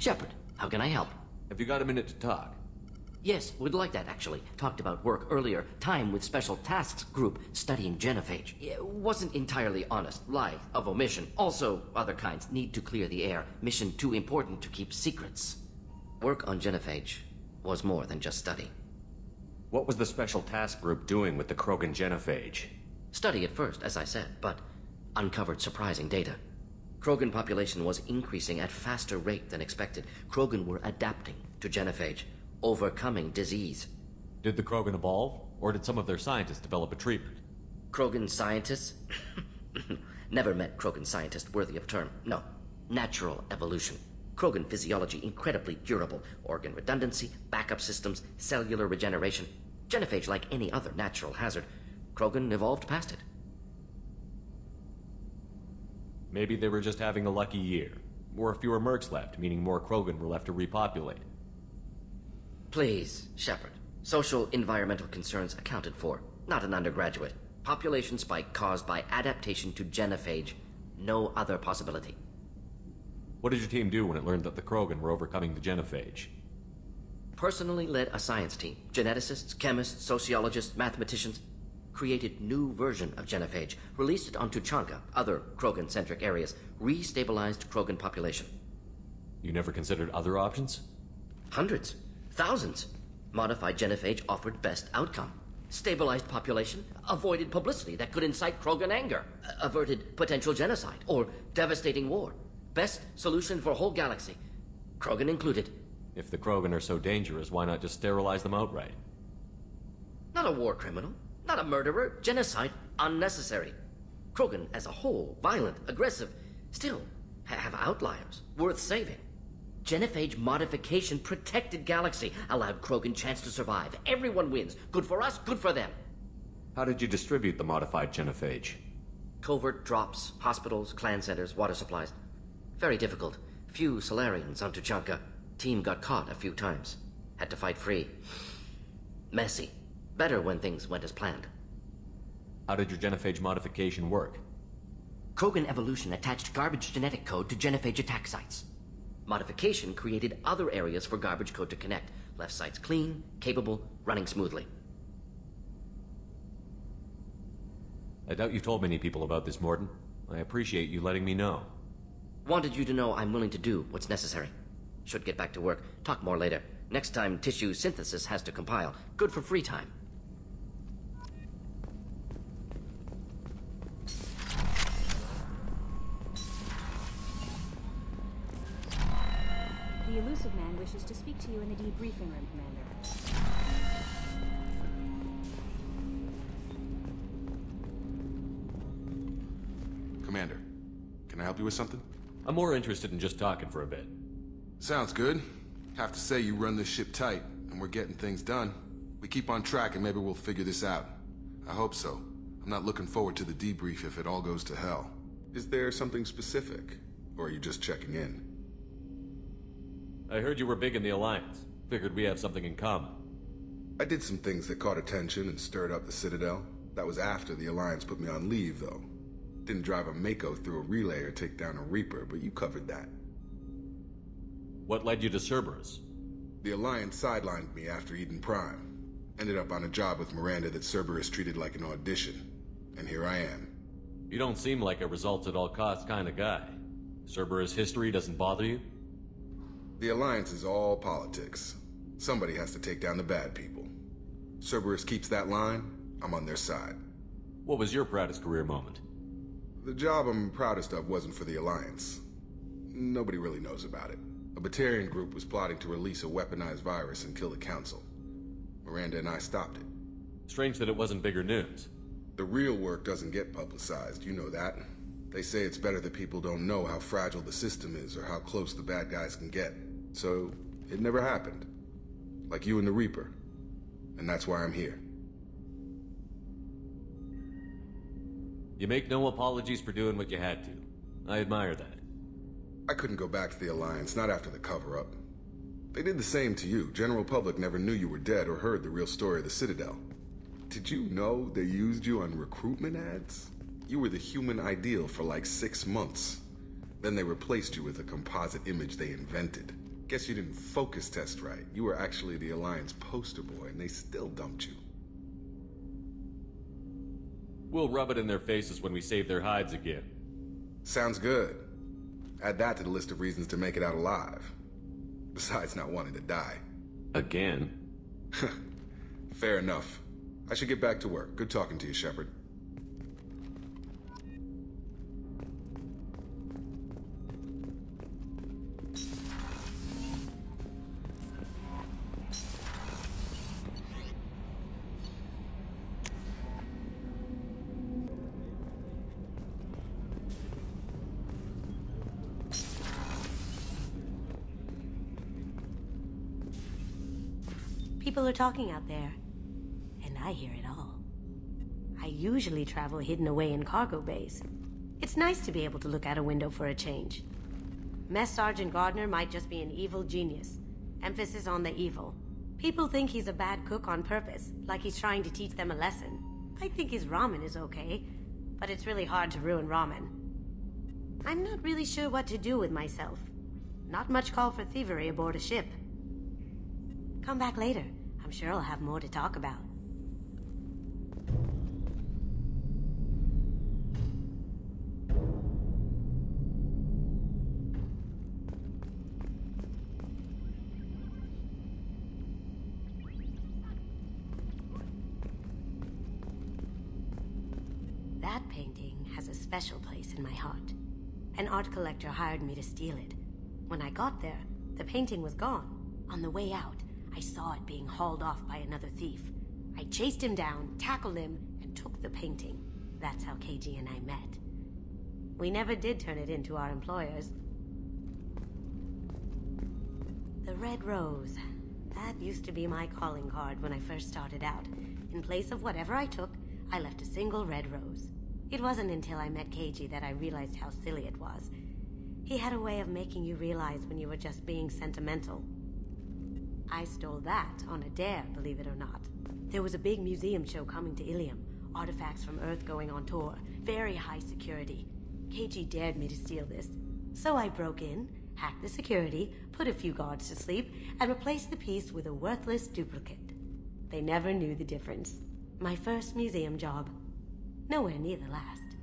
Shepard, how can I help? Have you got a minute to talk? Yes, would like that, actually. Talked about work earlier. Time with Special Tasks Group studying genophage. It wasn't entirely honest. Lie of omission. Also, other kinds. Need to clear the air. Mission too important to keep secrets. Work on genophage was more than just study. What was the Special Task Group doing with the Krogan genophage? Study at first, as I said, but uncovered surprising data. Krogan population was increasing at faster rate than expected. Krogan were adapting to genophage, overcoming disease. Did the Krogan evolve, or did some of their scientists develop a treatment? Krogan scientists? Never met Krogan scientist worthy of term. No. Natural evolution. Krogan physiology incredibly durable. Organ redundancy, backup systems, cellular regeneration. Genophage like any other natural hazard. Krogan evolved past it. Maybe they were just having a lucky year. Or fewer mercs left, meaning more Krogan were left to repopulate. Please, Shepard. Social environmental concerns accounted for. Not an undergraduate. Population spike caused by adaptation to genophage. No other possibility. What did your team do when it learned that the Krogan were overcoming the genophage? Personally led a science team. Geneticists, chemists, sociologists, mathematicians. Created new version of genophage. Released it on Tuchanka, other Krogan-centric areas. Restabilized Krogan population. You never considered other options? Hundreds. Thousands. Modified genophage offered best outcome. Stabilized population, avoided publicity that could incite Krogan anger, averted potential genocide, or devastating war. Best solution for whole galaxy. Krogan included. If the Krogan are so dangerous, why not just sterilize them outright? Not a war criminal, not a murderer. Genocide, unnecessary. Krogan as a whole, violent, aggressive, still have outliers, worth saving. Genophage modification protected galaxy, allowed Krogan chance to survive. Everyone wins. Good for us, good for them. How did you distribute the modified genophage? Covert drops, hospitals, clan centers, water supplies. Very difficult. Few Solarians on Tuchanka. Team got caught a few times. Had to fight free. Messy. Better when things went as planned. How did your genophage modification work? Krogan evolution attached garbage genetic code to genophage attack sites. Modification created other areas for garbage code to connect. Left sites clean, capable, running smoothly. I doubt you told many people about this, Morton. I appreciate you letting me know. Wanted you to know I'm willing to do what's necessary. Should get back to work. Talk more later. Next time tissue synthesis has to compile. Good for free time. The elusive man wishes to speak to you in the debriefing room, Commander. Commander, can I help you with something? I'm more interested in just talking for a bit. Sounds good. Have to say you run this ship tight, and we're getting things done. We keep on track and maybe we'll figure this out. I hope so. I'm not looking forward to the debrief if it all goes to hell. Is there something specific? Or are you just checking in? I heard you were big in the Alliance. Figured we have something in common. I did some things that caught attention and stirred up the Citadel. That was after the Alliance put me on leave, though. Didn't drive a Mako through a relay or take down a Reaper, but you covered that. What led you to Cerberus? The Alliance sidelined me after Eden Prime. Ended up on a job with Miranda that Cerberus treated like an audition. And here I am. You don't seem like a results-at-all-costs kind of guy. Cerberus history doesn't bother you? The Alliance is all politics. Somebody has to take down the bad people. Cerberus keeps that line, I'm on their side. What was your proudest career moment? The job I'm proudest of wasn't for the Alliance. Nobody really knows about it. A Batarian group was plotting to release a weaponized virus and kill the Council. Miranda and I stopped it. Strange that it wasn't bigger news. The real work doesn't get publicized, you know that. They say it's better that people don't know how fragile the system is or how close the bad guys can get. So, it never happened. Like you and the Reaper. And that's why I'm here. You make no apologies for doing what you had to. I admire that. I couldn't go back to the Alliance, not after the cover-up. They did the same to you. General public never knew you were dead or heard the real story of the Citadel. Did you know they used you on recruitment ads? You were the human ideal for like 6 months. Then they replaced you with a composite image they invented. Guess you didn't focus test right. You were actually the Alliance poster boy, and they still dumped you. We'll rub it in their faces when we save their hides again. Sounds good. Add that to the list of reasons to make it out alive. Besides not wanting to die. Again? Fair enough. I should get back to work. Good talking to you, Shepard. People are talking out there, and I hear it all. I usually travel hidden away in cargo bays. It's nice to be able to look out a window for a change. Mess Sergeant Gardner might just be an evil genius. Emphasis on the evil. People think he's a bad cook on purpose, like he's trying to teach them a lesson. I think his ramen is okay, but it's really hard to ruin ramen. I'm not really sure what to do with myself. Not much call for thievery aboard a ship. Come back later. I'm sure I'll have more to talk about. That painting has a special place in my heart. An art collector hired me to steal it. When I got there, the painting was gone. On the way out, I saw it being hauled off by another thief. I chased him down, tackled him, and took the painting. That's how KG and I met. We never did turn it into our employers. The Red Rose. That used to be my calling card when I first started out. In place of whatever I took, I left a single red rose. It wasn't until I met KG that I realized how silly it was. He had a way of making you realize when you were just being sentimental. I stole that on a dare, believe it or not. There was a big museum show coming to Ilium. Artifacts from Earth going on tour. Very high security. KG dared me to steal this. So I broke in, hacked the security, put a few guards to sleep, and replaced the piece with a worthless duplicate. They never knew the difference. My first museum job. Nowhere near the last.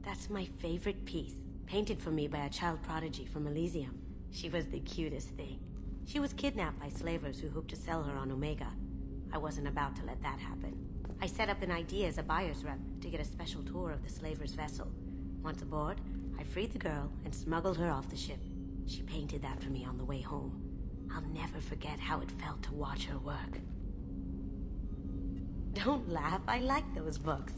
That's my favorite piece, painted for me by a child prodigy from Elysium. She was the cutest thing. She was kidnapped by slavers who hoped to sell her on Omega. I wasn't about to let that happen. I set up an idea as a buyer's rep to get a special tour of the slaver's vessel. Once aboard, I freed the girl and smuggled her off the ship. She painted that for me on the way home. I'll never forget how it felt to watch her work. Don't laugh, I like those books.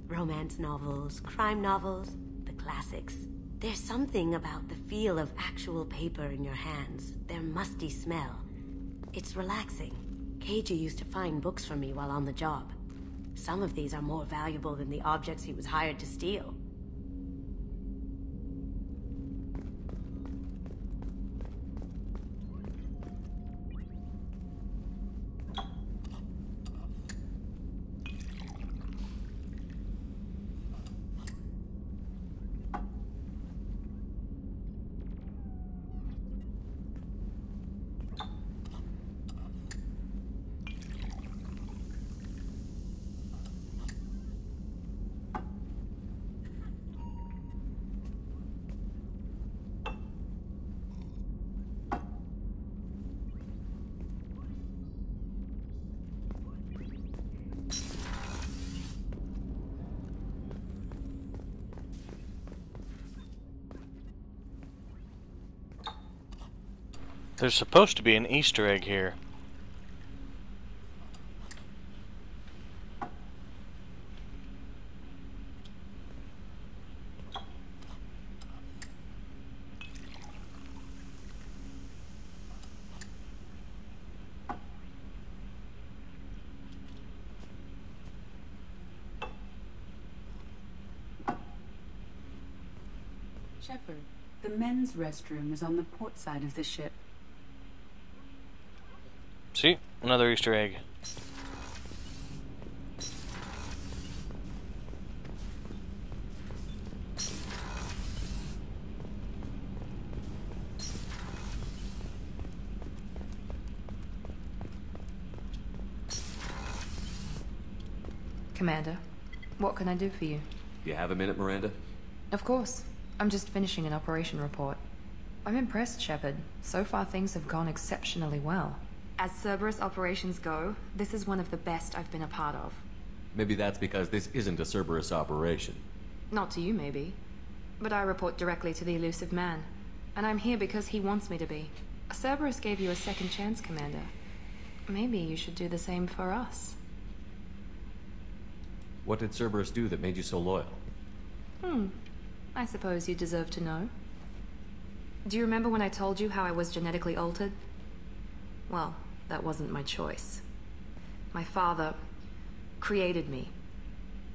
Romance novels, crime novels, the classics. There's something about the feel of actual paper in your hands, their musty smell. It's relaxing. KG used to find books for me while on the job. Some of these are more valuable than the objects he was hired to steal. There's supposed to be an Easter egg here. Shepard, the men's restroom is on the port side of the ship. See? Another Easter egg. Commander, what can I do for you? Do you have a minute, Miranda? Of course. I'm just finishing an operation report. I'm impressed, Shepard. So far things have gone exceptionally well. As Cerberus operations go, this is one of the best I've been a part of. Maybe that's because this isn't a Cerberus operation. Not to you, maybe. But I report directly to the elusive man. And I'm here because he wants me to be. Cerberus gave you a second chance, Commander. Maybe you should do the same for us. What did Cerberus do that made you so loyal? I suppose you deserve to know. Do you remember when I told you how I was genetically altered? Well, that wasn't my choice. My father created me.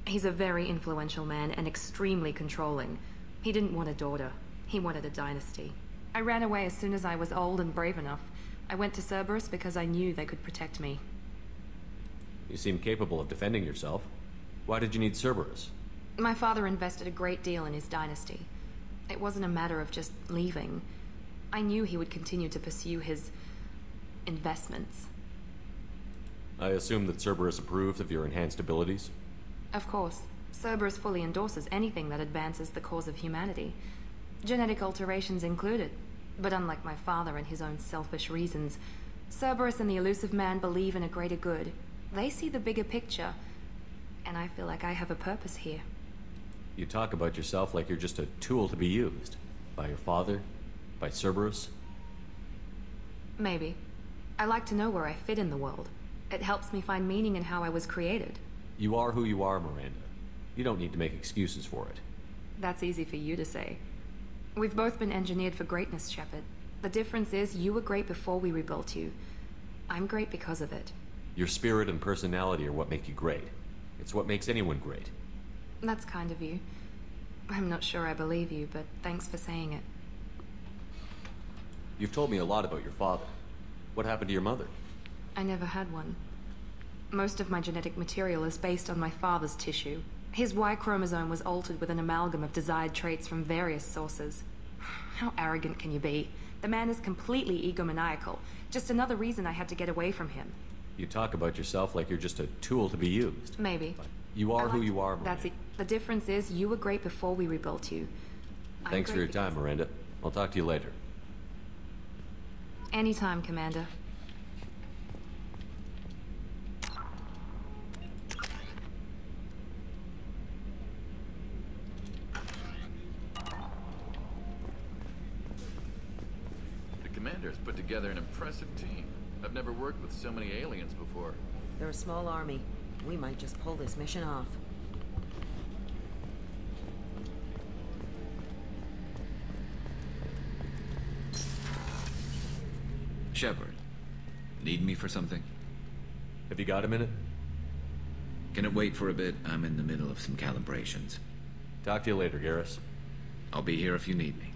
He's a very influential man and extremely controlling. He didn't want a daughter. He wanted a dynasty. I ran away as soon as I was old and brave enough. I went to Cerberus because I knew they could protect me. You seem capable of defending yourself. Why did you need Cerberus? My father invested a great deal in his dynasty. It wasn't a matter of just leaving. I knew he would continue to pursue his investments. I assume that Cerberus approved of your enhanced abilities? Of course. Cerberus fully endorses anything that advances the cause of humanity. Genetic alterations included. But unlike my father and his own selfish reasons, Cerberus and the elusive man believe in a greater good. They see the bigger picture, and I feel like I have a purpose here. You talk about yourself like you're just a tool to be used. By your father? By Cerberus? Maybe. I like to know where I fit in the world. It helps me find meaning in how I was created. You are who you are, Miranda. You don't need to make excuses for it. That's easy for you to say. We've both been engineered for greatness, Shepard. The difference is you were great before we rebuilt you. I'm great because of it. Your spirit and personality are what make you great. It's what makes anyone great. That's kind of you. I'm not sure I believe you, but thanks for saying it. You've told me a lot about your father. What happened to your mother? I never had one. Most of my genetic material is based on my father's tissue. His Y chromosome was altered with an amalgam of desired traits from various sources. How arrogant can you be? The man is completely egomaniacal. Just another reason I had to get away from him. You talk about yourself like you're just a tool to be used. Maybe. But you are who you are, Miranda. That's it. The difference is you were great before we rebuilt you. Thanks for your time, Miranda. I'll talk to you later. Anytime, Commander. The Commander's put together an impressive team. I've never worked with so many aliens before. They're a small army. We might just pull this mission off. Shepard, need me for something? Have you got a minute? Can it wait for a bit? I'm in the middle of some calibrations. Talk to you later, Garrus. I'll be here if you need me.